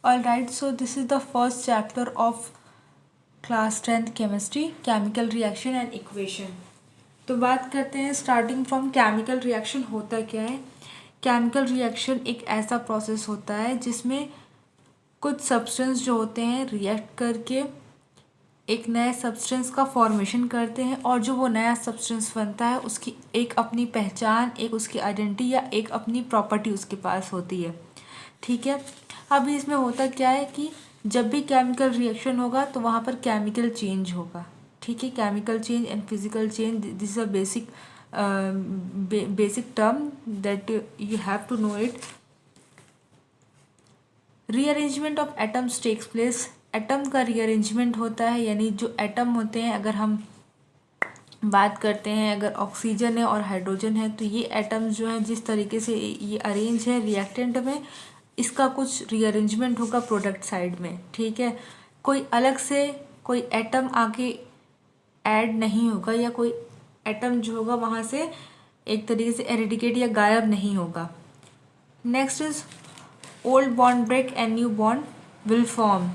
Alright, so this is the first chapter of class 10th chemistry, chemical reaction and equation. तो बात करते हैं starting from chemical reaction होता क्या है। केमिकल रिएक्शन एक ऐसा प्रोसेस होता है जिसमें कुछ सब्सटेंस जो होते हैं रिएक्ट करके एक नए सब्सटेंस का फॉर्मेशन करते हैं और जो वो नया सब्सटेंस बनता है उसकी एक अपनी पहचान, एक उसकी आइडेंटिटी या एक अपनी प्रॉपर्टी उसके पास होती है। ठीक है, अभी इसमें होता क्या है कि जब भी केमिकल रिएक्शन होगा तो वहाँ पर केमिकल चेंज होगा। ठीक है, chemical change and physical change, this is a basic term that you have to know it. Rearrangement of atoms takes place, atom का रीअरेंजमेंट होता है, यानी जो एटम होते हैं, अगर हम बात करते हैं अगर ऑक्सीजन है और हाइड्रोजन है तो ये एटम्स जो हैं जिस तरीके से ये अरेंज है रिएक्टेंट में, इसका कुछ रीअरेंजमेंट होगा प्रोडक्ट साइड में। ठीक है, कोई अलग से कोई एटम आके ऐड नहीं होगा या कोई एटम जो होगा वहाँ से एक तरीके से एरेडिकेट या गायब नहीं होगा। Next is old bond break and new bond will form,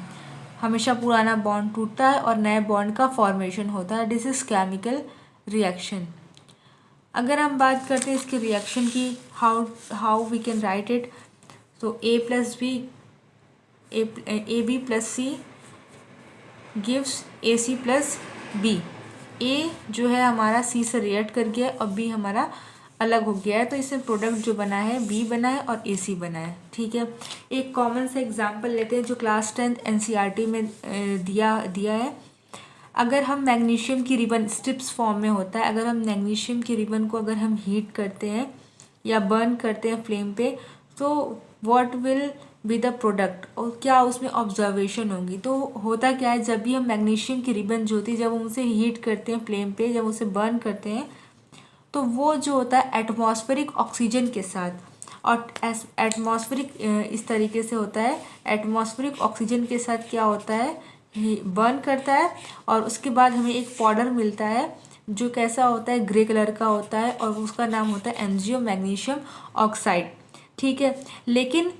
हमेशा पुराना बॉन्ड टूटता है और नए बॉन्ड का फॉर्मेशन होता है। This is chemical reaction. अगर हम बात करते हैं इसके रिएक्शन की, how we can write it, तो A B plus C gives A C plus B. A जो है हमारा सी से रिएक्ट कर गया और बी हमारा अलग हो गया है, तो इससे प्रोडक्ट जो बना है बी बना है और ए सी बना है। ठीक है, एक कॉमन सा एग्जांपल लेते हैं जो क्लास 10th एनसीईआरटी में दिया है। अगर हम मैग्नीशियम की रिबन स्ट्रिप्स फॉर्म में होता है, अगर हम मैग्नीशियम की रिबन को अगर हम हीट करते हैं या बर्न करते हैं फ्लेम पे, तो what will be the product, और क्या उसमें ऑब्जर्वेशन होगी। तो होता क्या है, जब भी हम मैग्नीशियम की रिबन जो होती है जब हम उसे हीट करते हैं फ्लेम पे, जब उसे बर्न करते हैं तो वो जो होता है एटमॉस्फेरिक ऑक्सीजन के साथ, और एटमॉस्फेरिक इस तरीके से होता है, एटमॉस्फेरिक ऑक्सीजन के साथ क्या होता है, बर्न करता है और उसके बाद हमें एक पाउडर मिलता है जो कैसा होता है, ग्रे कलर का होता है और उसका नाम होता है एमजीओ मैग्नीशियम ऑक्साइड। ठीक है, लेकिन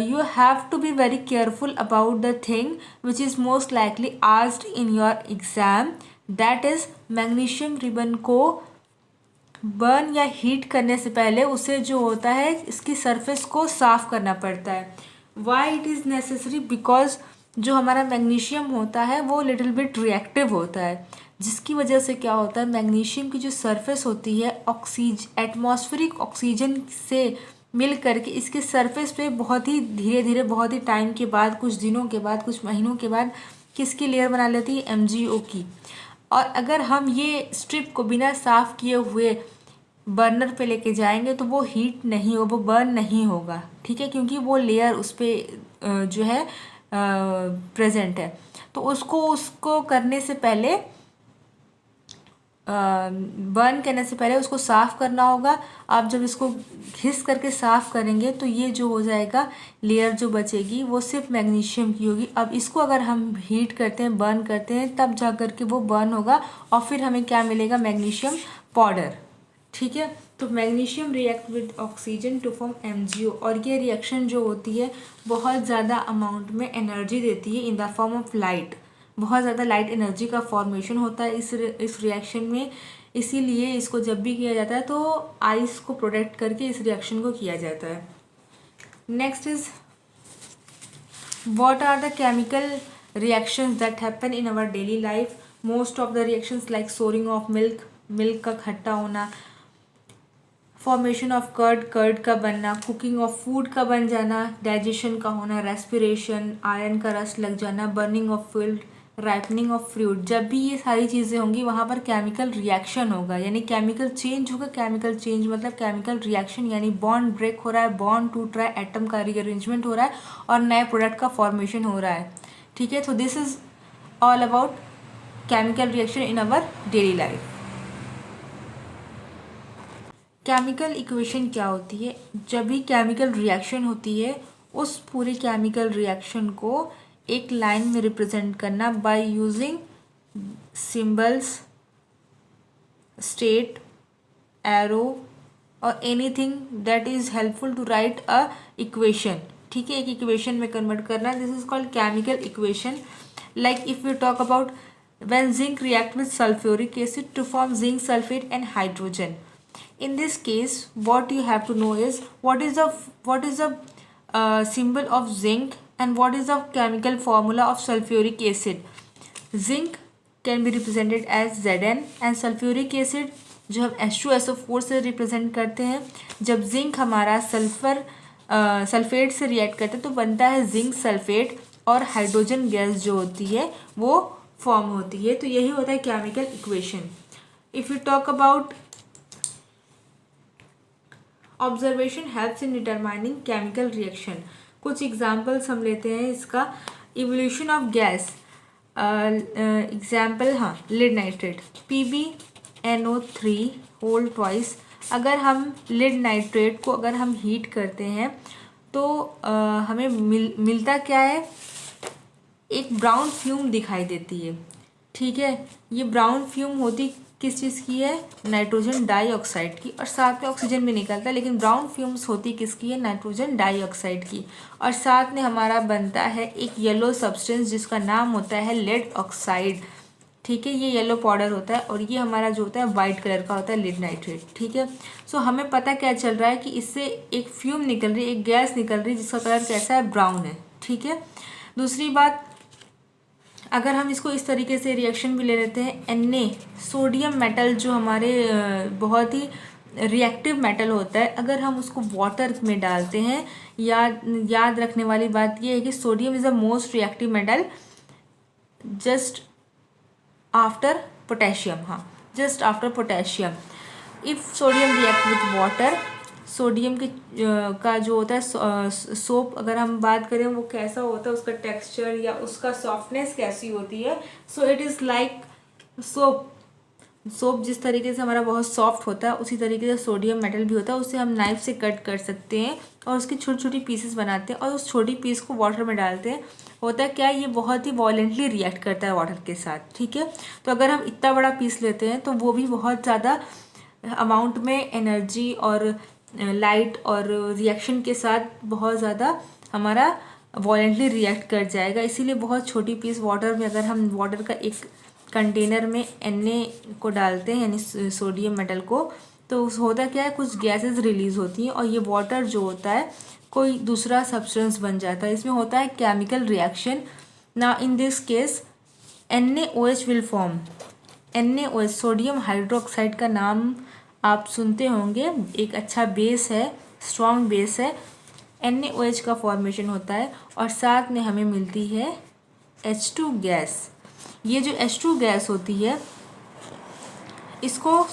you have to be very careful about the thing which is most likely asked in your exam, that is magnesium ribbon को बर्न या हीट करने से पहले उसे जो होता है इसकी सरफेस को साफ करना पड़ता है। Why it is necessary, because जो हमारा मैग्नीशियम होता है वो लिटिल बिट रिएक्टिव होता है, जिसकी वजह से क्या होता है, मैग्नीशियम की जो सरफेस होती है एटमॉस्फेरिक ऑक्सीजन से मिल करके इसके सरफेस पे बहुत ही धीरे धीरे, बहुत ही टाइम के बाद, कुछ दिनों के बाद, कुछ महीनों के बाद किसकी लेयर बना लेती है, एमजीओ की। और अगर हम ये स्ट्रिप को बिना साफ़ किए हुए बर्नर पे लेके जाएंगे तो वो हीट नहीं हो, वो बर्न नहीं होगा। ठीक है, क्योंकि वो लेयर उस पर जो है प्रेजेंट है। तो उसको करने से पहले, बर्न करने से पहले उसको साफ़ करना होगा। आप जब इसको घिस करके साफ़ करेंगे तो ये जो हो जाएगा लेयर जो बचेगी वो सिर्फ मैग्नीशियम की होगी। अब इसको अगर हम हीट करते हैं, बर्न करते हैं, तब जा कर के वो बर्न होगा और फिर हमें क्या मिलेगा, मैग्नीशियम पाउडर। ठीक है, तो magnesium react with oxygen to form MgO, और ये रिएक्शन जो होती है बहुत ज़्यादा अमाउंट में एनर्जी देती है in the form of light. बहुत ज़्यादा लाइट एनर्जी का फॉर्मेशन होता है इस रिएक्शन में, इसीलिए इसको जब भी किया जाता है तो आइस को प्रोटेक्ट करके इस रिएक्शन को किया जाता है। Next is what are the chemical reactions that happen in our daily life. Most of the reactions like souring of milk का खट्टा होना, फॉर्मेशन ऑफ कर्ड का बनना, कुकिंग ऑफ फूड का बन जाना, डाइजेशन का होना, रेस्पिरेशन, आयरन का रस लग जाना, burning of food, ripening of fruit, जब भी ये सारी चीज़ें होंगी वहाँ पर केमिकल रिएक्शन होगा, यानी केमिकल चेंज होगा। केमिकल चेंज मतलब केमिकल रिएक्शन, यानी बॉन्ड ब्रेक हो रहा है, बॉन्ड टूट रहा है, एटम का रीअरेंजमेंट हो रहा है और नए प्रोडक्ट का फॉर्मेशन हो रहा है। ठीक है, तो this is all about chemical reaction in our daily life. Chemical equation क्या होती है, जब भी केमिकल रिएक्शन होती है उस पूरी केमिकल रिएक्शन को एक लाइन में रिप्रेजेंट करना by using symbols, state, arrow और anything that is helpful to write a equation. ठीक है, एक इक्वेशन में कन्वर्ट करना है। This is called chemical equation. Like if you talk about when zinc react with sulfuric acid to form zinc sulfate and hydrogen. In this case, what you have to know is what is the symbol of zinc and what is the chemical formula of sulfuric acid. Zinc can be represented as Zn and sulfuric acid जो हम H2SO4 से represent करते हैं। जब zinc हमारा sulphate से react करता है तो बनता है जिंक सल्फेट और हाइड्रोजन गैस जो होती है वो फॉर्म होती है। तो यही होता है chemical equation. If you talk about observation helps in determining chemical reaction, कुछ एग्जांपल्स हम लेते हैं इसका। इवोल्यूशन ऑफ गैस एग्जाम्पल, हाँ, lead nitrate PbNO3 whole twice. अगर हम लिड नाइट्रेट को अगर हम हीट करते हैं तो हमें मिलता क्या है, एक ब्राउन फ्यूम दिखाई देती है। ठीक है, ये ब्राउन फ्यूम होती किस चीज़ की है, नाइट्रोजन डाइऑक्साइड की, और साथ में ऑक्सीजन भी निकलता है, लेकिन ब्राउन फ्यूम्स होती किसकी है, नाइट्रोजन डाइऑक्साइड की। और साथ में हमारा बनता है एक येलो सब्सटेंस जिसका नाम होता है लेड ऑक्साइड। ठीक है, ये येलो पाउडर होता है और ये हमारा जो होता है वाइट कलर का होता है लिड नाइट्रेट। ठीक है, सो हमें पता क्या चल रहा है कि इससे एक फ्यूम निकल रही है, एक गैस निकल रही है जिसका कलर कैसा है, ब्राउन है। ठीक है, दूसरी बात, अगर हम इसको इस तरीके से रिएक्शन भी ले लेते हैं, Na सोडियम मेटल जो हमारे बहुत ही रिएक्टिव मेटल होता है, अगर हम उसको वाटर में डालते हैं, याद रखने वाली बात ये है कि sodium is the most reactive metal just after potassium. हाँ, just after potassium. If sodium react with water, sodium की का जो होता है सोप, अगर हम बात करें वो कैसा होता है, उसका टेक्सचर या उसका सॉफ्टनेस कैसी होती है, so it is like soap. जिस तरीके से हमारा बहुत सॉफ्ट होता है उसी तरीके से सोडियम मेटल भी होता है। उसे हम नाइफ से कट कर सकते हैं और उसकी छोटी छोटी पीसेस बनाते हैं और उस छोटी पीस को वाटर में डालते हैं। होता है क्या, ये बहुत ही वॉलेंटली रिएक्ट करता है वाटर के साथ। ठीक है, तो अगर हम इतना बड़ा पीस लेते हैं तो वो भी बहुत ज़्यादा अमाउंट में एनर्जी और लाइट और रिएक्शन के साथ बहुत ज़्यादा हमारा वॉलेंटली रिएक्ट कर जाएगा। इसीलिए बहुत छोटी पीस वाटर में, अगर हम वाटर का एक कंटेनर में Na को डालते हैं यानी सोडियम मेटल को, तो होता क्या है, कुछ गैसेस रिलीज होती हैं और ये वाटर जो होता है कोई दूसरा सब्सटेंस बन जाता है। इसमें होता है केमिकल रिएक्शन। ना in this case NaOH will form. NaOH sodium hydroxide का नाम आप सुनते होंगे, एक अच्छा बेस है, स्ट्रॉन्ग बेस है। NaOH का फॉर्मेशन होता है और साथ में हमें मिलती है H2 गैस। ये जो H2 गैस होती है इसको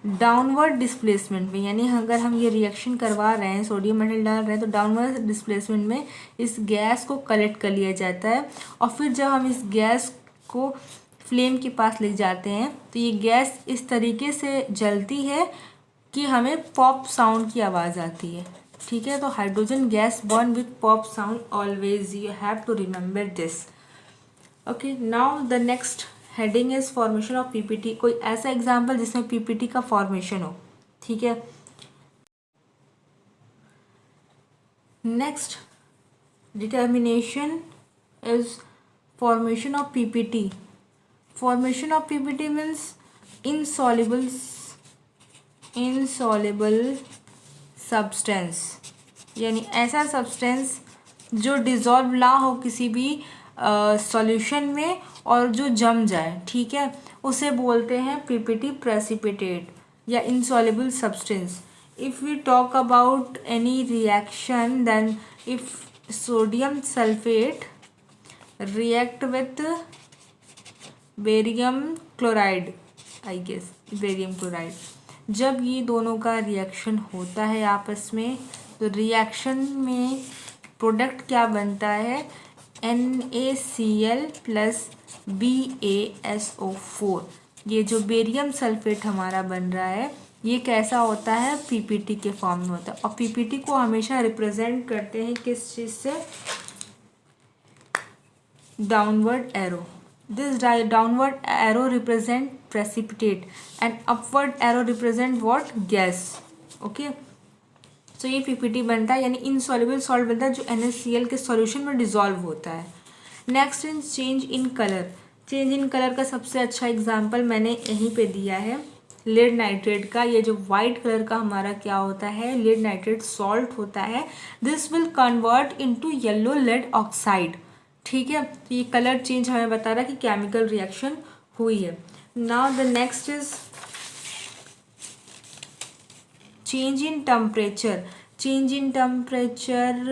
डाउनवर्ड डिस्प्लेसमेंट में, यानी अगर हम ये रिएक्शन करवा रहे हैं, सोडियम मेटल डाल रहे हैं, तो डाउनवर्ड डिस्प्लेसमेंट में इस गैस को कलेक्ट कर लिया जाता है और फिर जब हम इस गैस को फ्लेम के पास ले जाते हैं तो ये गैस इस तरीके से जलती है कि हमें पॉप साउंड की आवाज़ आती है। ठीक है, तो hydrogen gas burn with pop sound always, you have to remember this. Okay, now the next heading is formation of PPT। कोई ऐसा एग्जाम्पल जिसमें PPT का फॉर्मेशन हो। ठीक है, next determination is formation of PPT। Formation of PPT means insoluble substance, यानी ऐसा substance जो डिज़ोल्व ना हो किसी भी सॉल्यूशन में और जो जम जाए। ठीक है, उसे बोलते हैं PPT प्रेसिपिटेट या insoluble substance. If we talk about any reaction, then if sodium sulphate react with barium chloride, I guess barium chloride, जब ये दोनों का रिएक्शन होता है आपस में, तो रिएक्शन में प्रोडक्ट क्या बनता है, NaCl प्लस BaSO4। ये जो बेरियम सल्फेट हमारा बन रहा है ये कैसा होता है, PPT के फॉर्म में होता है। और PPT को हमेशा रिप्रेजेंट करते हैं किस चीज़ से, downward arrow. This downward arrow represent precipitate and upward arrow represent what, gas. Okay, तो ये पीपीटी बनता है, यानी इनसॉल्युबल सॉल्ट बनता है जो NaCl के सॉल्यूशन में डिजॉल्व होता है। Next is change in colour. Change in colour का सबसे अच्छा एग्जाम्पल मैंने यहीं पे दिया है लेड नाइट्रेट का। ये जो वाइट कलर का हमारा क्या होता है, लेड नाइट्रेट सॉल्ट होता है। This will convert into yellow lead oxide. ठीक है, तो ये कलर चेंज हमें बता रहा है कि केमिकल रिएक्शन हुई है। Now the next is change in temperature. Change in temperature,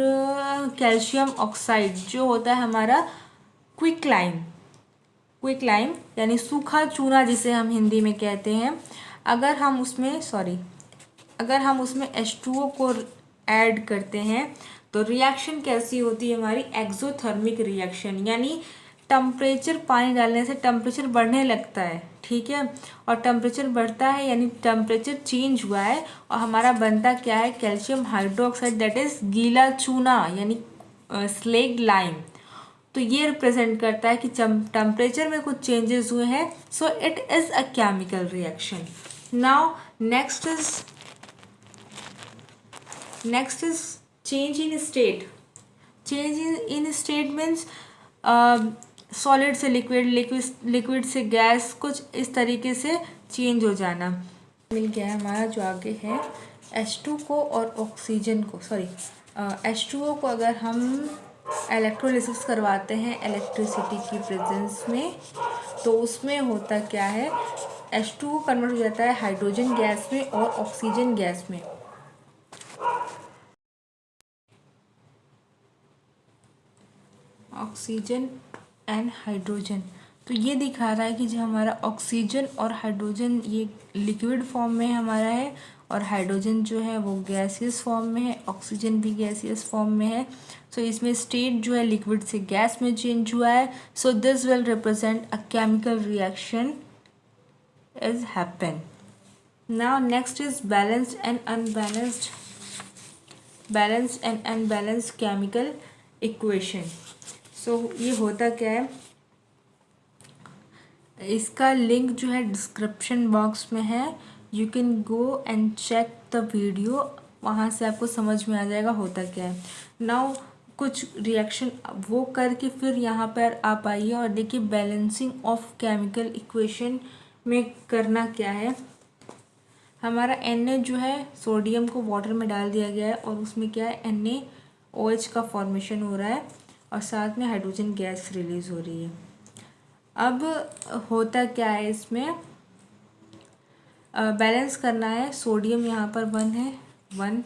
calcium oxide जो होता है हमारा क्विकलाइम, क्विकलाइम यानी सूखा चूना जिसे हम हिंदी में कहते हैं, अगर हम उसमें H2O को ऐड करते हैं तो रिएक्शन कैसी होती है हमारी, एक्सोथर्मिक रिएक्शन, यानी टेम्परेचर पानी डालने से टेम्परेचर बढ़ने लगता है। ठीक है, और टेम्परेचर बढ़ता है यानी टेम्परेचर चेंज हुआ है और हमारा बनता क्या है, कैल्शियम हाइड्रोक्साइड, दैट इज गीला चूना यानी स्लेग्ड लाइम। तो ये रिप्रेजेंट करता है कि टेम्परेचर में कुछ चेंजेस हुए हैं, सो it is a chemical reaction. Now next is change in state. Change in state means solid से लिक्विड, लिक्विड से गैस, कुछ इस तरीके से चेंज हो जाना। मिल गया है हमारा जो आगे है H2 को और ऑक्सीजन को, H2O को अगर हम इलेक्ट्रोलिसिस करवाते हैं इलेक्ट्रिसिटी की प्रेजेंस में, तो उसमें होता क्या है, H2O कन्वर्ट हो जाता है हाइड्रोजन गैस में और ऑक्सीजन गैस में। ऑक्सीजन एंड हाइड्रोजन, तो ये दिखा रहा है कि जो हमारा ऑक्सीजन और हाइड्रोजन ये लिक्विड फॉर्म में हमारा है और हाइड्रोजन जो है वो गैसियस फॉर्म में है, ऑक्सीजन भी गैसियस फॉर्म में है। सो इसमें स्टेट जो है लिक्विड से गैस में चेंज हुआ है। So this will represent a chemical reaction is happen. Now next is balanced and unbalanced chemical equation. So ये होता क्या है, इसका लिंक जो है डिस्क्रिप्शन बॉक्स में है, you can go and check the video, वहाँ से आपको समझ में आ जाएगा होता क्या है। नाउ कुछ रिएक्शन वो करके फिर यहाँ पर आप आइए और देखिए बैलेंसिंग ऑफ केमिकल इक्वेशन में करना क्या है। हमारा Na जो है सोडियम को वाटर में डाल दिया गया है और उसमें क्या है NaOH का फॉर्मेशन हो रहा है और साथ में हाइड्रोजन गैस रिलीज हो रही है। अब होता क्या है, इसमें बैलेंस करना है। सोडियम यहाँ पर 1 है, 1,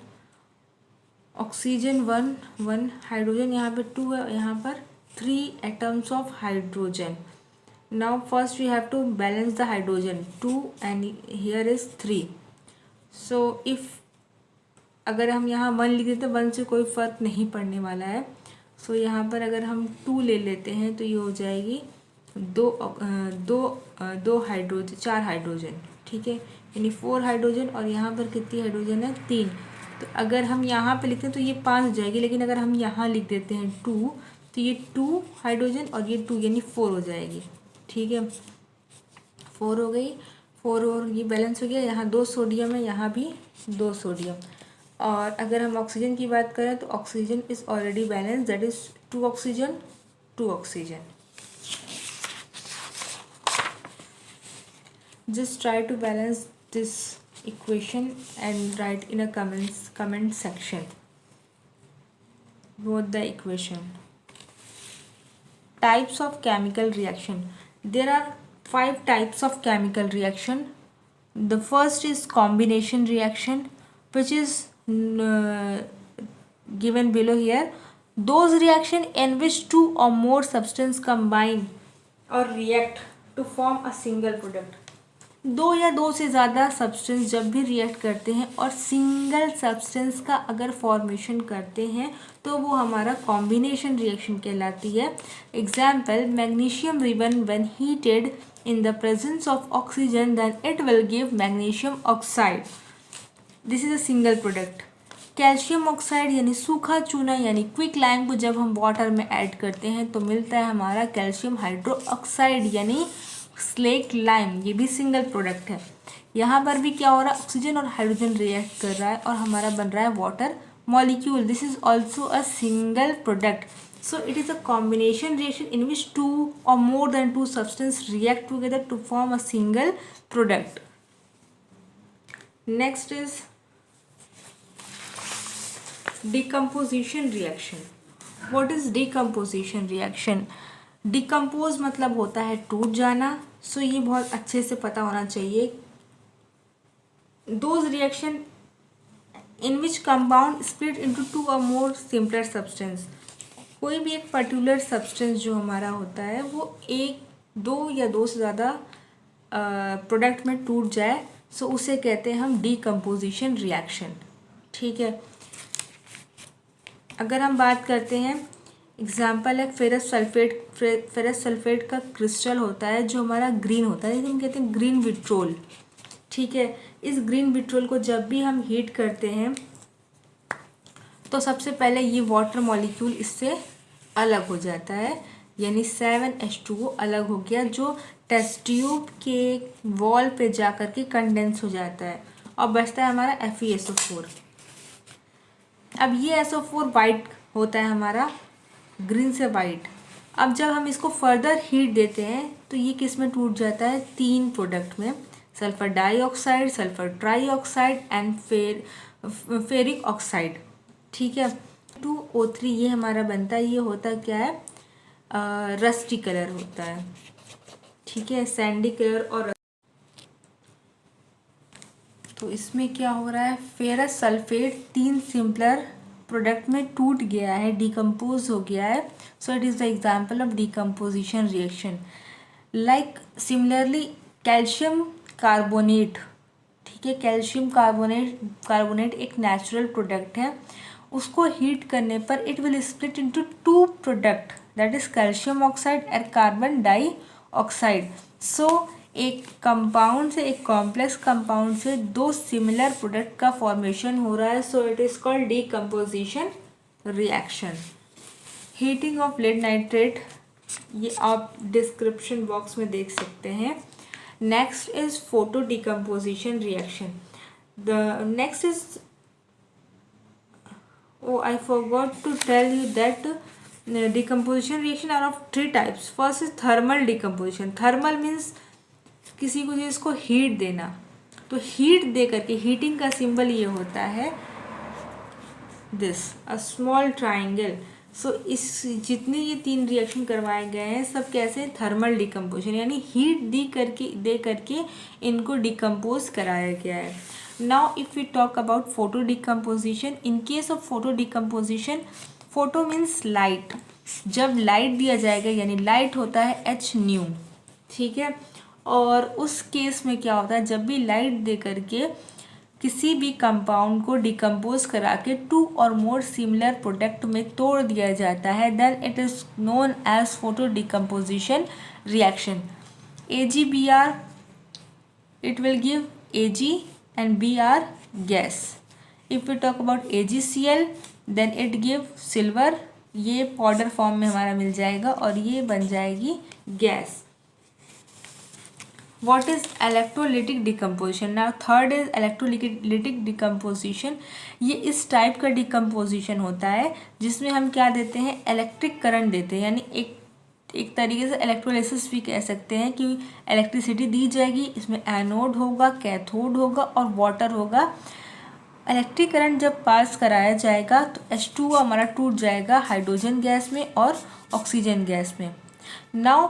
ऑक्सीजन 1, 1, हाइड्रोजन यहाँ पर 2 है, यहाँ पर 3 atoms of hydrogen. Now first we have to balance the hydrogen, 2 and here is 3। So if अगर हम यहाँ 1 लिख देते हैं, 1 से कोई फ़र्क नहीं पड़ने वाला है। सो यहाँ पर अगर हम 2 ले लेते हैं तो ये हो जाएगी 4 हाइड्रोजन। ठीक है, यानी 4 हाइड्रोजन और यहाँ पर कितनी हाइड्रोजन है, 3। तो अगर हम यहाँ पे लिखते हैं तो ये 5 हो जाएगी, लेकिन अगर हम यहाँ लिख देते हैं 2 तो ये 2 हाइड्रोजन और ये 2 यानी 4 हो जाएगी। ठीक है, 4 हो गई, 4 और ये बैलेंस हो गया। यहाँ 2 सोडियम है, यहाँ भी 2 सोडियम। और अगर हम ऑक्सीजन की बात करें तो oxygen is already balance, that is 2 oxygen, 2 oxygen. Just try to balance this equation and write in a comment section both the equation. Types of chemical reaction. There are 5 types of chemical reaction. The first is combination reaction, which is given below here. Those reaction in which 2 or more substance combine or react to form a single product. 2 या 2 से ज़्यादा substance जब भी react करते हैं और single substance का अगर फॉर्मेशन करते हैं तो वो हमारा कॉम्बिनेशन रिएक्शन कहलाती है। Example, magnesium ribbon when heated in the presence of oxygen then it will give magnesium oxide, this is a single product. Calcium oxide यानी सूखा चूना यानी क्विक लाइम को जब हम वाटर में ऐड करते हैं तो मिलता है हमारा कैल्शियम हाइड्रो ऑक्साइड यानी स्लेक्ट लाइम, ये भी सिंगल प्रोडक्ट है। यहाँ पर भी क्या हो रहा है, ऑक्सीजन और हाइड्रोजन रिएक्ट कर रहा है और हमारा बन रहा है water molecule. This is also a single product. So it is a combination reaction in which two or more than two substances react together to form a single product. Next is decomposition reaction. What is decomposition reaction? Decompose मतलब होता है टूट जाना. So ये बहुत अच्छे से पता होना चाहिए. Those reaction in which compound split into two or more simpler substance. कोई भी एक पर्टिकुलर सब्सटेंस जो हमारा होता है वो एक, दो या दो से ज़्यादा प्रोडक्ट में टूट जाए, सो उसे कहते हैं हम डीकम्पोजिशन रिएक्शन. ठीक है. अगर हम बात करते हैं, एग्जांपल है फेरस सल्फेट. फेरस सल्फेट का क्रिस्टल होता है जो हमारा ग्रीन होता है, हम कहते हैं ग्रीन विट्रोल. ठीक है. इस ग्रीन विट्रोल को जब भी हम हीट करते हैं तो सबसे पहले ये वाटर मॉलिक्यूल इससे अलग हो जाता है, यानी 7H2O अलग हो गया, जो टेस्ट ट्यूब के वॉल पे जा कर के कंडेंस हो जाता है और बचता है हमारा FeSO4. अब ये SO4 वाइट होता है हमारा, ग्रीन से वाइट. अब जब हम इसको फर्दर हीट देते हैं तो ये किस में टूट जाता है, 3 प्रोडक्ट में, sulphur dioxide, sulphur trioxide and ferric oxide. ठीक है. 2O3 ये हमारा बनता है. ये होता क्या है, रस्टी कलर होता है. ठीक है, सैंडी कलर. और तो इसमें क्या हो रहा है, फेरस सल्फेट 3 सिंपलर प्रोडक्ट में टूट गया है, डिकम्पोज हो गया है. So it is the example of decomposition reaction. Like similarly calcium carbonate. ठीक है, कैल्शियम कार्बोनेट एक नेचुरल प्रोडक्ट है. उसको हीट करने पर it will split into 2 product, that is calcium oxide and carbon dioxide. So एक कंपाउंड से, एक कॉम्प्लेक्स कंपाउंड से 2 सिमिलर प्रोडक्ट का फॉर्मेशन हो रहा है. So it is called decomposition reaction. Heating of lead nitrate, ये आप डिस्क्रिप्शन बॉक्स में देख सकते हैं. Next is photo decomposition reaction. The next is, oh I forgot to tell you that decomposition reaction are of 3 types. First is thermal decomposition. Thermal means किसी को चीज़ को heat देना. तो हीट दे करके, हीटिंग का सिंबल ये होता है दिस, अ स्मॉल ट्राइंगल. सो इस जितने ये 3 रिएक्शन करवाए गए हैं सब कैसे, थर्मल डिकम्पोजिशन, यानी हीट दे करके इनको डिकम्पोज कराया गया है. Now if we talk about photo decomposition, in case of photo decomposition, photo means light. जब लाइट दिया जाएगा, यानी लाइट होता है H nu. ठीक है. और उस केस में क्या होता है, जब भी लाइट दे करके किसी भी कंपाउंड को डिकम्पोज करा के 2 और मोर सिमिलर प्रोडक्ट में तोड़ दिया जाता है, then it is known as photo decomposition reaction. AgBr, it will give Ag and Br gas. If we talk about AgCl, then it give silver. ये पाउडर फॉर्म में हमारा मिल जाएगा और ये बन जाएगी gas. What is electrolytic decomposition? Now third is electrolytic decomposition. ये इस टाइप का डिकम्पोजिशन होता है जिसमें हम क्या देते हैं, इलेक्ट्रिक करंट देते हैं, यानी एक तरीके से इलेक्ट्रोलिसिस भी कह सकते हैं कि इलेक्ट्रिसिटी दी जाएगी. इसमें एनोड होगा, कैथोड होगा और वाटर होगा. इलेक्ट्रिक करंट जब पास कराया जाएगा तो H2O हमारा टूट जाएगा हाइड्रोजन गैस में और ऑक्सीजन गैस में. नाउ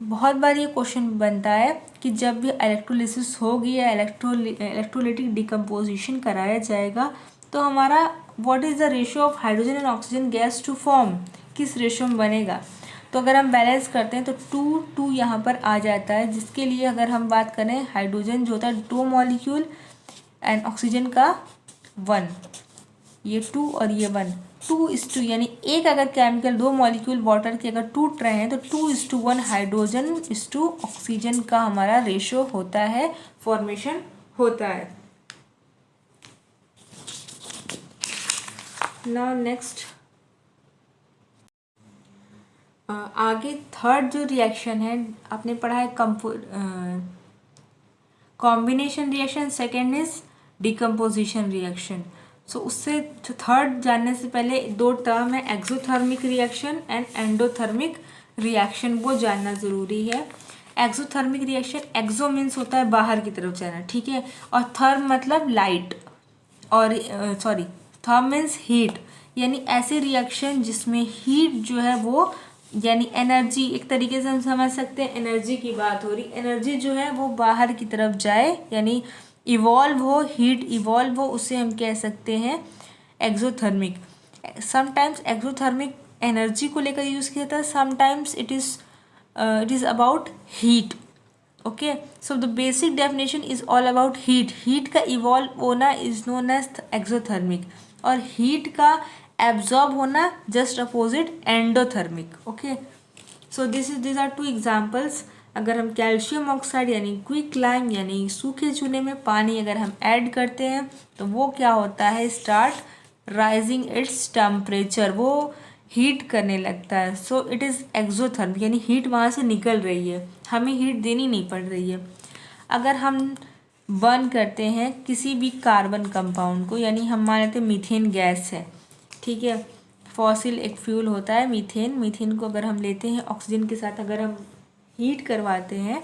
बहुत बार ये क्वेश्चन बनता है कि जब भी इलेक्ट्रोलिसिस होगी या इलेक्ट्रोलिटिक डिकम्पोजिशन कराया जाएगा तो हमारा what is the ratio of hydrogen and oxygen gas to form, किस रेशियो में बनेगा. तो अगर हम बैलेंस करते हैं तो 2 यहाँ पर आ जाता है, जिसके लिए अगर हम बात करें, हाइड्रोजन जो होता है 2 मॉलिक्यूल एंड ऑक्सीजन का 1, ये 2 और ये 1, 2:2, यानी एक अगर केमिकल 2 मॉलिक्यूल वाटर के अगर टूट रहे हैं तो 2:1 हाइड्रोजन ऑक्सीजन का हमारा रेशियो होता है, फॉर्मेशन होता है. नाउ नेक्स्ट आगे थर्ड जो रिएक्शन है, आपने पढ़ा है combination reaction, second is decomposition reaction. So उससे थर्ड जानने से पहले दो टर्म है, exothermic reaction and endothermic reaction, वो जानना ज़रूरी है। एक्सोथर्मिक रिएक्शन, एक्सो मीन्स होता है बाहर की तरफ जाना, ठीक है, और थर्म मतलब लाइट, और सॉरी थर्म मीन्स हीट, यानी ऐसे रिएक्शन जिसमें हीट जो है वो, यानी एनर्जी, एक तरीके से हम समझ सकते हैं एनर्जी की बात हो रही, एनर्जी जो है वो बाहर की तरफ जाए, यानी इवॉल्व हो, हीट इवॉल्व हो, उसे हम कह सकते हैं एक्सोथर्मिक। समटाइम्स एक्सोथर्मिक एनर्जी को लेकर यूज़ किया जाता है, sometimes it is about heat. Okay, so the basic definition is all about heat. Heat का इवॉल्व होना इज नोन एज एक्सोथर्मिक, और हीट का एब्जॉर्ब होना just opposite endothermic. Okay, so this are two examples. अगर हम calcium oxide यानी quicklime यानी सूखे चूने में पानी अगर हम ऐड करते हैं तो वो क्या होता है, स्टार्ट राइजिंग इट्स टेम्परेचर, वो हीट करने लगता है। सो इट इज़ एक्सोथर्मिक, यानी हीट वहाँ से निकल रही है, हमें हीट देनी नहीं पड़ रही है। अगर हम बर्न करते हैं किसी भी कार्बन कंपाउंड को, यानी हम मान लेते हैं मीथेन गैस है, ठीक है, फॉसिल एक फ्यूल होता है मीथेन। मीथेन को अगर हम लेते हैं ऑक्सीजन के साथ अगर हम हीट करवाते हैं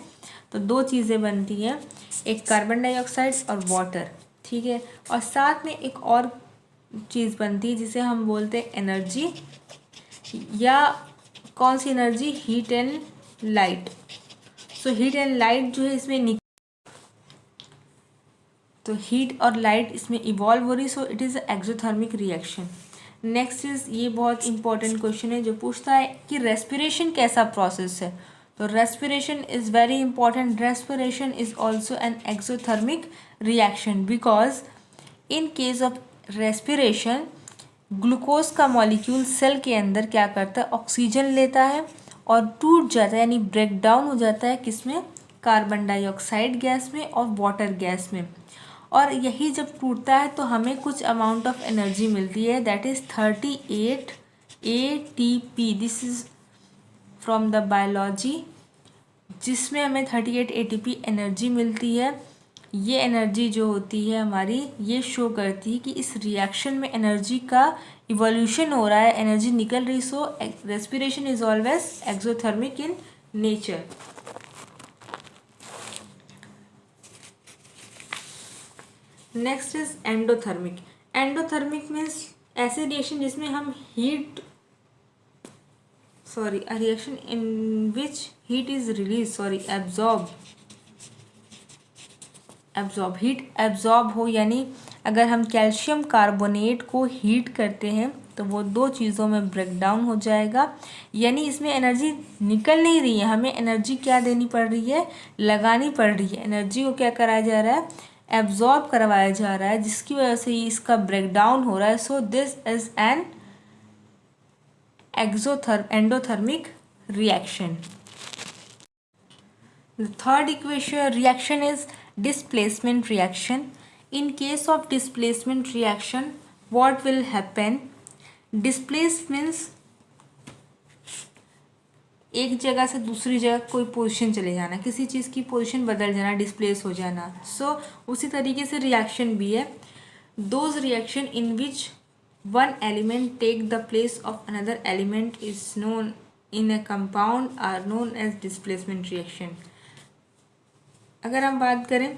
तो दो चीज़ें बनती हैं, एक कार्बन डाइऑक्साइड और वाटर, ठीक है, और साथ में एक और चीज़ बनती है जिसे हम बोलते हैं एनर्जी, या कौन सी energy, heat and light. So heat and light जो है इसमें तो हीट और लाइट इसमें इवॉल्व हो रही, सो it is exothermic reaction. Next is, ये बहुत इंपॉर्टेंट क्वेश्चन है जो पूछता है कि रेस्पिरेशन कैसा प्रोसेस है। तो respiration is very important. Respiration is also an exothermic reaction because in case of respiration glucose का मॉलिक्यूल सेल के अंदर क्या करता है, ऑक्सीजन लेता है और टूट जाता है, यानी ब्रेक डाउन हो जाता है किसमें, कार्बन डाइऑक्साइड गैस में और वाटर गैस में। और यही जब टूटता है तो हमें कुछ अमाउंट ऑफ एनर्जी मिलती है, that is 38 ATP। This is from the biology, जिसमें हमें 38 ATP एनर्जी मिलती है। ये एनर्जी जो होती है हमारी, ये शो करती है कि इस रिएक्शन में एनर्जी का इवोल्यूशन हो रहा है, एनर्जी निकल रही। So respiration is always exothermic in nature. Next is endothermic. Endothermic means ऐसे रिएक्शन जिसमें हम a reaction in which heat is released, heat absorb हो, यानी अगर हम कैल्शियम कार्बोनेट को हीट करते हैं तो वो दो चीज़ों में ब्रेक डाउन हो जाएगा, यानी इसमें एनर्जी निकल नहीं रही है, हमें एनर्जी क्या देनी पड़ रही है, लगानी पड़ रही है। एनर्जी को क्या कराया जा रहा है, एब्जॉर्ब करवाया जा रहा है, जिसकी वजह से ही इसका ब्रेक डाउन हो रहा है। So this is an endothermic reaction. The third reaction is displacement reaction. In case of displacement reaction, what will happen? Displace means एक जगह से दूसरी जगह कोई पोजीशन चले जाना, किसी चीज़ की पोजीशन बदल जाना, डिस्प्लेस हो जाना। सो उसी तरीके से रिएक्शन भी है। Those reaction in which one element take the place of another element is known in a compound are known as displacement reaction. अगर हम बात करें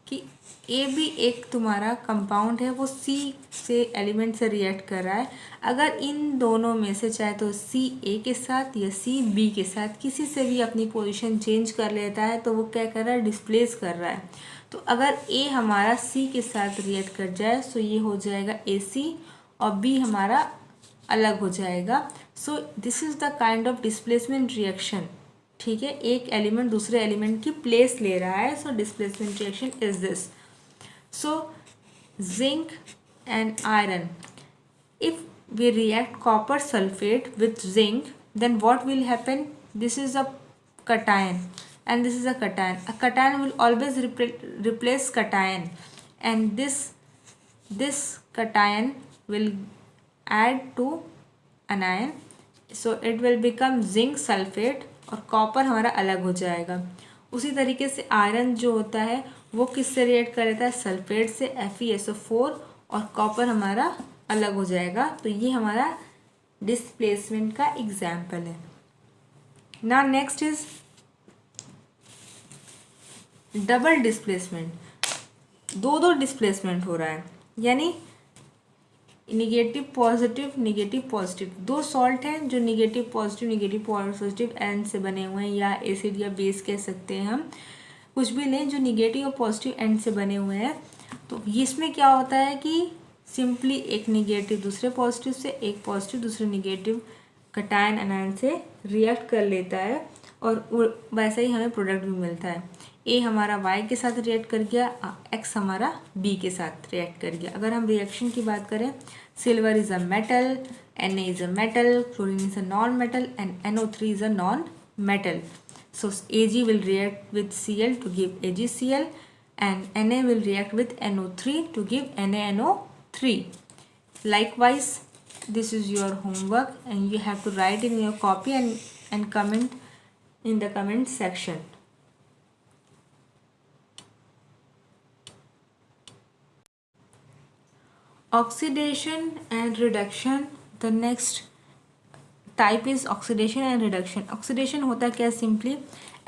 कि ए भी एक तुम्हारा कंपाउंड है, वो सी से एलिमेंट से रिएक्ट कर रहा है, अगर इन दोनों में से चाहे तो सी ए के साथ या सी बी के साथ किसी से भी अपनी पोजीशन चेंज कर लेता है तो वो क्या कर रहा है, डिस्प्लेस कर रहा है। तो अगर ए हमारा सी के साथ रिएक्ट कर जाए तो ये हो जाएगा ए सी, और बी हमारा अलग हो जाएगा। So this is the kind of displacement reaction, ठीक है, एक एलिमेंट दूसरे एलिमेंट की प्लेस ले रहा है। So displacement reaction is this. So zinc and iron, if we react copper sulphate with zinc then what will happen, this is a cation and this is a cation. A cation will always replace cation, and this cation will add to anion, so it will become zinc sulfate और copper हमारा अलग हो जाएगा। उसी तरीके से iron जो होता है वो किससे रिएक्ट कर लेता है, सल्फेट से, FeSO4, और कॉपर हमारा अलग हो जाएगा। तो ये हमारा डिस्प्लेसमेंट का एग्जाम्पल है। Now next is double displacement. दो डिस्प्लेसमेंट हो रहा है, यानी निगेटिव पॉजिटिव, दो सॉल्ट हैं जो निगेटिव पॉजिटिव एंड से बने हुए हैं, या एसिड या बेस कह सकते हैं हम, कुछ भी लें जो निगेटिव और पॉजिटिव एंड से बने हुए हैं। तो इसमें क्या होता है कि सिंपली एक निगेटिव दूसरे पॉजिटिव से, एक पॉजिटिव दूसरे निगेटिव कटायन अनायन से रिएक्ट कर लेता है, और वैसा ही हमें प्रोडक्ट भी मिलता है। ए हमारा वाई के साथ रिएक्ट कर गया, एक्स हमारा बी के साथ रिएक्ट कर गया। अगर हम रिएक्शन की बात करें, silver is a metal, Na is a metal, chlorine is a non metal, and NO3 is a non metal. So Ag will react with Cl to give AgCl, and Na will react with NO3 to give NaNO3. Likewise, this is your homework, and you have to write in your copy and comment in the comment section. Oxidation and reduction. The next type is oxidation and reduction. Oxidation होता क्या है? Simply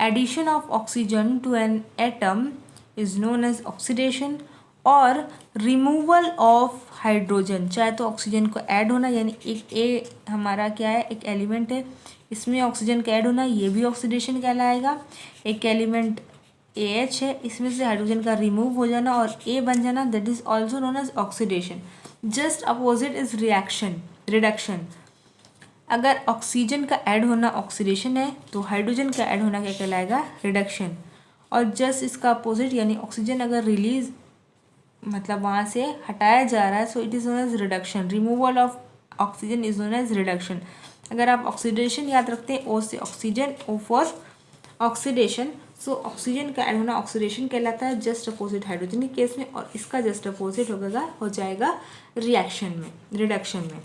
addition of oxygen to an atom is known as oxidation, और removal of hydrogen, चाहे तो oxygen को add होना, यानी एक ए हमारा क्या है, एक एलिमेंट है, इसमें ऑक्सीजन का ऐड होना, ये भी ऑक्सीडेशन कहलाएगा। एक एलिमेंट AH है, इसमें से हाइड्रोजन का रिमूव हो जाना और A बन जाना, that is also known as oxidation. Just opposite is reduction. अगर ऑक्सीजन का ऐड होना ऑक्सीडेशन है, तो हाइड्रोजन का ऐड होना क्या कहलाएगा, रिडक्शन। और जस्ट इसका अपोजिट, यानी ऑक्सीजन अगर रिलीज मतलब वहाँ से हटाया जा रहा है, so it is known as reduction. Removal of oxygen is known as reduction. अगर आप ऑक्सीडेशन याद रखते हैं, ओ से oxygen, O for oxidation, so oxygen का ऐड होना ऑक्सीडेशन कहलाता है, जस्ट अपोजिट हाइड्रोजन के केस में, और इसका जस्ट अपोजिट हो जाएगा रिएक्शन में, रिडक्शन में।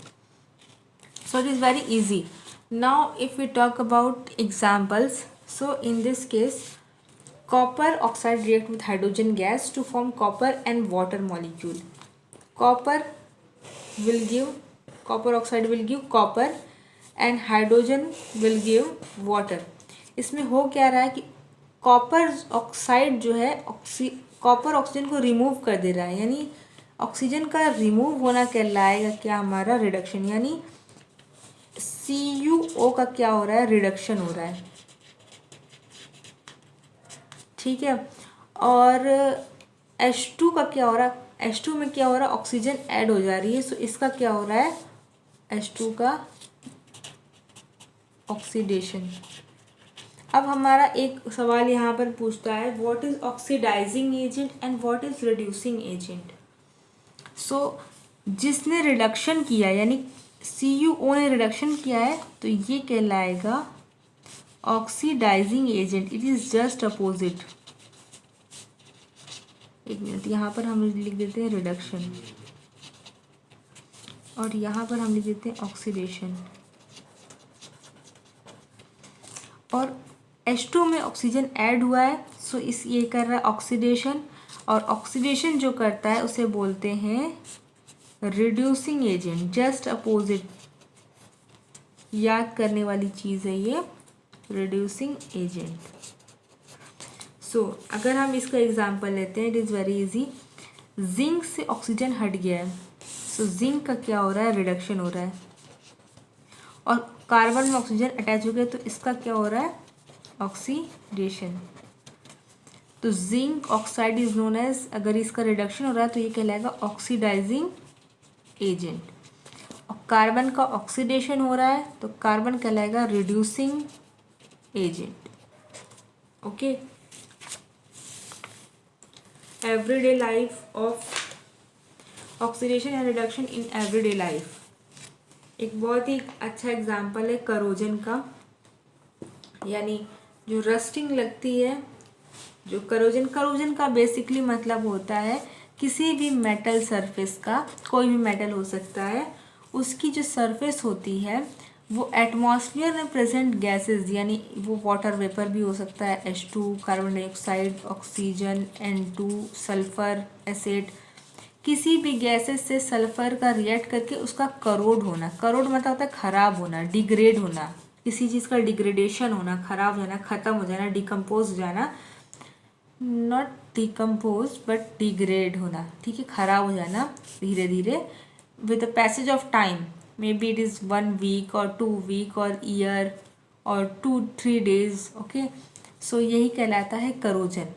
So it is very easy. Now if we talk about examples, so in this case copper oxide react with hydrogen gas to form copper and water molecule. Copper oxide will give copper and hydrogen will give water. इसमें हो क्या रहा है कि copper oxide जो है copper oxygen को remove कर दे रहा है, यानी ऑक्सीजन का रिमूव होना कहलाएगा क्या, हमारा रिडक्शन। यानी CuO का क्या हो रहा है, रिडक्शन हो रहा है, ठीक है। और H2 का क्या हो रहा है, H2 में क्या हो रहा है, ऑक्सीजन ऐड हो जा रही है, सो इसका क्या हो रहा है, H2 का ऑक्सीडेशन। अब हमारा एक सवाल यहाँ पर पूछता है, what is oxidizing agent and what is reducing agent. So जिसने रिडक्शन किया, यानी CuO ने रिडक्शन किया है, तो ये कहलाएगा oxidising agent. It is just opposite. एक मिनट, यहाँ पर हम लिख देते हैं रिडक्शन और यहाँ पर हम लिख देते हैं ऑक्सीडेशन। और H2 में ऑक्सीजन ऐड हुआ है, सो इस ये कर रहा है ऑक्सीडेशन, और ऑक्सीडेशन जो करता है उसे बोलते हैं रिड्यूसिंग एजेंट। जस्ट अपोजिट याद करने वाली चीज़ है ये, रिड्यूसिंग एजेंट। सो अगर हम इसका एग्जांपल लेते हैं, it is very easy. Zinc से ऑक्सीजन हट गया है, सो जिंक का क्या हो रहा है, रिडक्शन हो रहा है, और कार्बन में ऑक्सीजन अटैच हो गया, तो इसका क्या हो रहा है, ऑक्सीडेशन। तो zinc oxide is known as, अगर इसका रिडक्शन हो रहा है तो ये कहलाएगा ऑक्सीडाइजिंग एजेंट। और कार्बन का ऑक्सीडेशन हो रहा है तो कार्बन कहलाएगा reducing agent. Okay, everyday life of oxidation and reduction in everyday life. एक बहुत ही अच्छा एग्जांपल है करोजन का, यानी जो रस्टिंग लगती है, जो करोजन का बेसिकली मतलब होता है किसी भी मेटल सरफेस का, कोई भी मेटल हो सकता है, उसकी जो सरफेस होती है वो एटमॉस्फेयर में प्रेजेंट गैसेस यानी वो वाटर वेपर भी हो सकता है, H2, carbon dioxide, oxygen, N2, sulphur, acid, किसी भी गैसेस से सल्फर का रिएक्ट करके उसका करोड होना, करोड मतलब होता है खराब होना, डिग्रेड होना, किसी चीज़ का डिग्रेडेशन होना, खराब हो जाना, ख़त्म हो जाना, डिकम्पोज हो जाना, नॉट डिकम्पोज बट डिग्रेड होना, ठीक है, खराब हो जाना धीरे धीरे with the passage of time, maybe it is 1 week और 2 वीक और ईयर और 2-3 डेज, ओके। सो यही कहलाता है करोजन।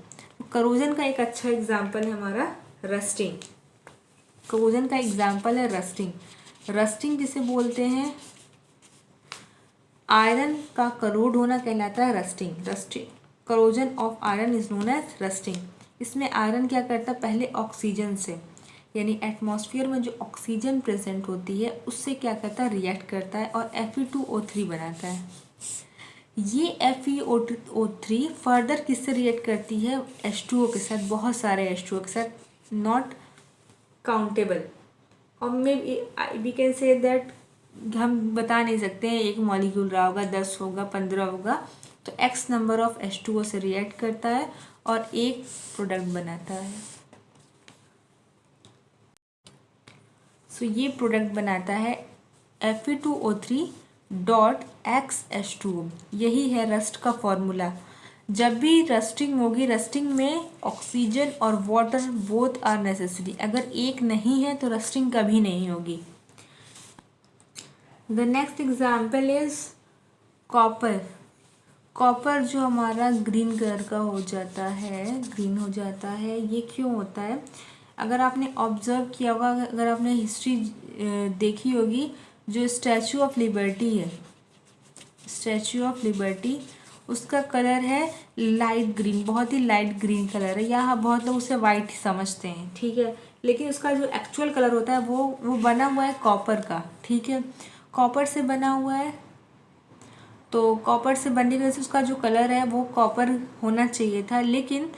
करोजन का एक अच्छा एग्जाम्पल है हमारा रस्टिंग। करोजन का एग्जाम्पल है रस्टिंग। रस्टिंग जिसे बोलते हैं, आयरन का करोड होना कहलाता है rusting. Rusting corrosion of iron is known as rusting. इसमें आयरन क्या करता है, पहले ऑक्सीजन से यानी एटमॉस्फेयर में जो ऑक्सीजन प्रेजेंट होती है उससे क्या करता है, रिएक्ट करता है और Fe2O3 बनाता है। ये FeO3 फर्दर किससे रिएक्ट करती है, H2O के साथ, बहुत सारे H2O के साथ, नॉट काउंटेबल। और may we can say that हम बता नहीं सकते हैं एक मॉलिक्यूल रहा होगा, 10 होगा, 15 होगा, तो X नंबर ऑफ H2O से रिएक्ट करता है और एक प्रोडक्ट बनाता है। सो ये प्रोडक्ट बनाता है Fe2O3.XH2O। यही है रस्ट का फॉर्मूला। जब भी रस्टिंग होगी, रस्टिंग में ऑक्सीजन और वाटर बोथ आर नेसेसरी। अगर एक नहीं है तो रस्टिंग कभी नहीं होगी। The next example is copper. Copper जो हमारा ग्रीन कलर का हो जाता है, ग्रीन हो जाता है, ये क्यों होता है? अगर आपने ऑब्जर्व किया होगा, अगर आपने हिस्ट्री देखी होगी, जो स्टैचू ऑफ लिबर्टी है, स्टैचू ऑफ लिबर्टी, उसका कलर है लाइट ग्रीन, बहुत ही लाइट ग्रीन कलर है। यहाँ बहुत लोग उसे वाइट समझते हैं, ठीक है, लेकिन उसका जो एक्चुअल कलर होता है वो बना हुआ है कॉपर का, ठीक है, कॉपर से बना हुआ है। तो कॉपर से बनने की वजह से उसका जो कलर है वो कॉपर होना चाहिए था, लेकिन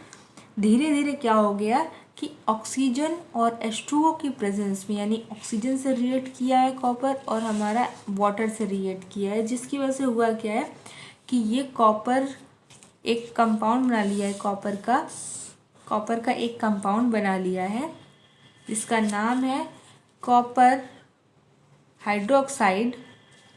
धीरे धीरे क्या हो गया कि ऑक्सीजन और H2O की प्रेजेंस में, यानी ऑक्सीजन से रिएक्ट किया है कॉपर और हमारा वाटर से रिएक्ट किया है, जिसकी वजह से हुआ क्या है कि ये कॉपर एक कंपाउंड बना लिया है, कॉपर का एक कंपाउंड बना लिया है जिसका नाम है copper hydroxide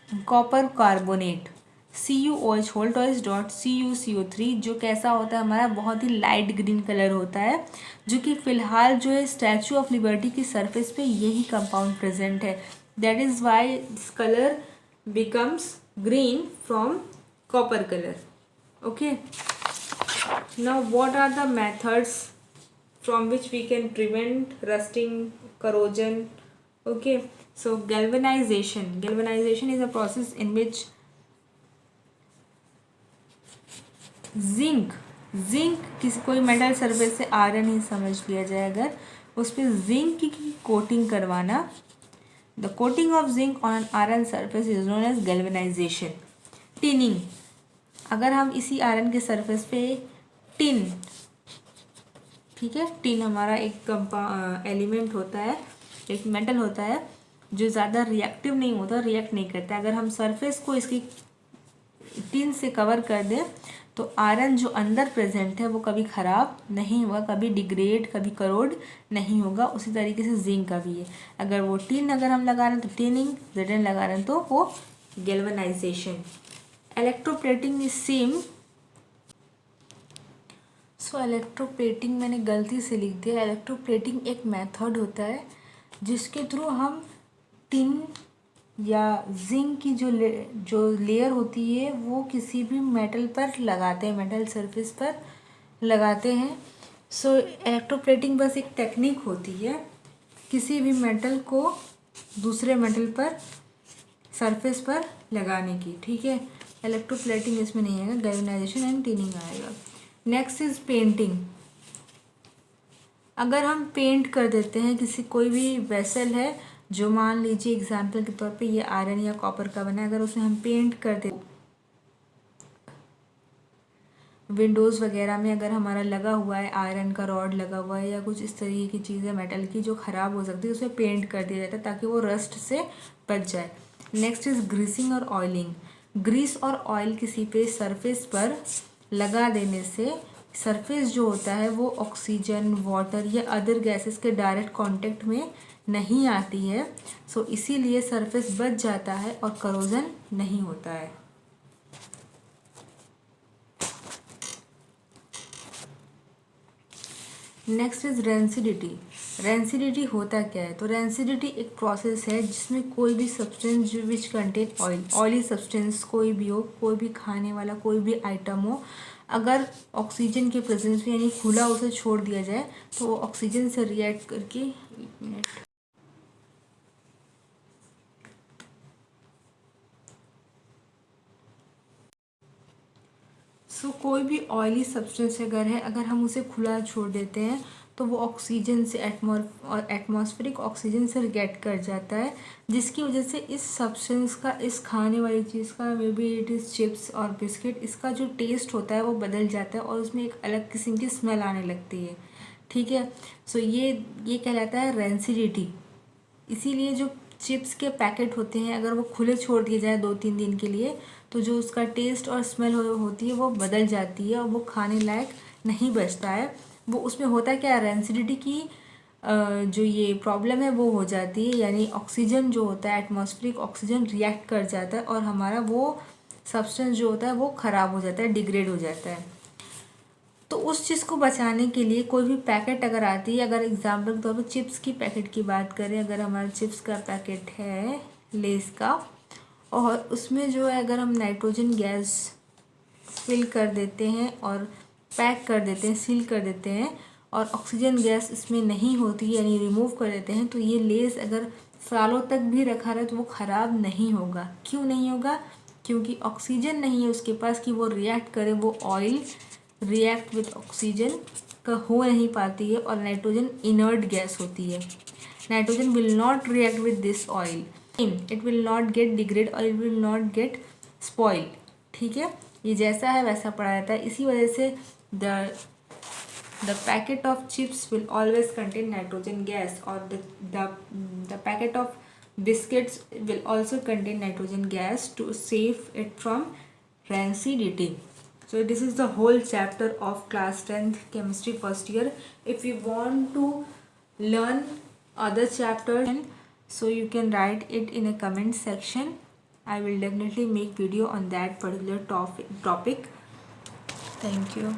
copper carbonate, CuOH(CuCO3), जो कैसा होता है हमारा, बहुत ही लाइट ग्रीन कलर होता है, जो कि फिलहाल जो है स्टैचू ऑफ लिबर्टी की सरफेस पे यही कंपाउंड प्रेजेंट है। That is why this colour becomes green from copper colour, okay. Now what are the methods from which we can prevent rusting, corrosion, okay? So galvanization is a process in which zinc किसी कोई metal surface से iron ही समझ लिया जाए, अगर उस पर zinc की कोटिंग करवाना, the coating of zinc on an iron surface is known as galvanisation. Tinning, अगर हम इसी आयरन के सरफेस पे टिन, ठीक है, टिन हमारा एक एलिमेंट होता है, एक मेटल होता है जो ज़्यादा रिएक्टिव नहीं होता, रिएक्ट नहीं करता। अगर हम सरफेस को इसकी टिन से कवर कर दें तो आयरन जो अंदर प्रेजेंट है वो कभी ख़राब नहीं होगा, कभी डिग्रेड, कभी करोड नहीं होगा। उसी तरीके से जिंक का भी है, अगर वो टिन अगर हम लगा रहे हैं तो टिनिंग, Zn लगा रहे हैं तो वो galvanisation. Electroplating is same. So electroplating मैंने गलती से लिख दिया। इलेक्ट्रोप्लेटिंग एक मेथड होता है जिसके थ्रू हम टिन या जिंक की जो लेयर होती है वो किसी भी मेटल पर लगाते हैं, मेटल सरफेस पर लगाते हैं। सो इलेक्ट्रोप्लेटिंग बस एक टेक्निक होती है किसी भी मेटल को दूसरे मेटल पर सरफेस पर लगाने की, ठीक है। इलेक्ट्रोप्लेटिंग इसमें नहीं आएगा, गैल्वेनाइजेशन एंड टिनिंग आएगा। Next is painting. अगर हम पेंट कर देते हैं किसी, कोई भी वेसल है जो मान लीजिए एग्जाम्पल के तौर पे ये आयरन या कॉपर का बना है, अगर उसमें हम पेंट कर दे, विंडोज़ वगैरह में अगर हमारा लगा हुआ है आयरन का रॉड लगा हुआ है या कुछ इस तरीके की चीज़ें मेटल की जो ख़राब हो सकती है, उसमें पेंट कर दिया जाता है ताकि वो रस्ट से बच जाए। नेक्स्ट इज ग्रीसिंग और ऑयलिंग। ग्रीस और ऑयल किसी पे सरफेस पर लगा देने से सरफेस जो होता है वो ऑक्सीजन, वाटर या अदर गैसेस के डायरेक्ट कांटेक्ट में नहीं आती है। सो इसीलिए सरफेस बच जाता है और करोजन नहीं होता है। Next is rancidity. रेंसिडिटी होता क्या है? तो रेंसिडिटी एक प्रोसेस है जिसमें कोई भी substance which contain oil, oily substance कोई भी हो, कोई भी खाने वाला कोई भी आइटम हो, अगर ऑक्सीजन के प्रेजेंस में यानी खुला उसे छोड़ दिया जाए तो वो ऑक्सीजन से रिएक्ट करके, एक मिनट, सो कोई भी ऑयली सब्सटेंस अगर है, अगर हम उसे खुला छोड़ देते हैं तो वो ऑक्सीजन से एटमॉस्फेरिक ऑक्सीजन से रिएक्ट कर जाता है, जिसकी वजह से इस सब्सटेंस का, इस खाने वाली चीज़ का, may be it is chips और बिस्किट, इसका जो टेस्ट होता है वो बदल जाता है और उसमें एक अलग किस्म की स्मेल आने लगती है। ठीक है, सो ये कहलाता है रेंसिडिटी। इसीलिए जो चिप्स के पैकेट होते हैं अगर वो खुले छोड़ दिए जाए 2-3 दिन के लिए तो जो उसका टेस्ट और स्मेल होती है वो बदल जाती है और वो खाने लायक नहीं बचता है। वो उसमें होता क्या है, रेंसिडिटी की जो ये प्रॉब्लम है वो हो जाती है, यानी ऑक्सीजन जो होता है, एटमॉस्फेरिक ऑक्सीजन रिएक्ट कर जाता है और हमारा वो सब्सटेंस जो होता है वो ख़राब हो जाता है, डिग्रेड हो जाता है। तो उस चीज़ को बचाने के लिए कोई भी पैकेट अगर आती है, अगर एग्जाम्पल के तौर पर चिप्स की पैकेट की बात करें, अगर हमारा चिप्स का पैकेट है लेस का और उसमें जो है अगर हम नाइट्रोजन गैस फिल कर देते हैं और पैक कर देते हैं, सील कर देते हैं और ऑक्सीजन गैस इसमें नहीं होती यानी रिमूव कर देते हैं, तो ये लेस अगर सालों तक भी रखा रहे तो वो ख़राब नहीं होगा। क्यों नहीं होगा? क्योंकि ऑक्सीजन नहीं है उसके पास कि वो रिएक्ट करे, वो ऑयल रिएक्ट विथ ऑक्सीजन का हो नहीं पाती है और नाइट्रोजन इनर्ट गैस होती है। Nitrogen will not react with this oil, it will not get degrade और it will not get spoil. ठीक है, ये जैसा है वैसा पड़ा रहता है। इसी वजह से the packet of chips will always contain nitrogen gas or the packet of biscuits will also contain nitrogen gas to save it from rancidity. So this is the whole chapter of class 10th chemistry first year. If you want to learn other chapters, so you can write it in a comment section. I will definitely make video on that particular topic. Thank you.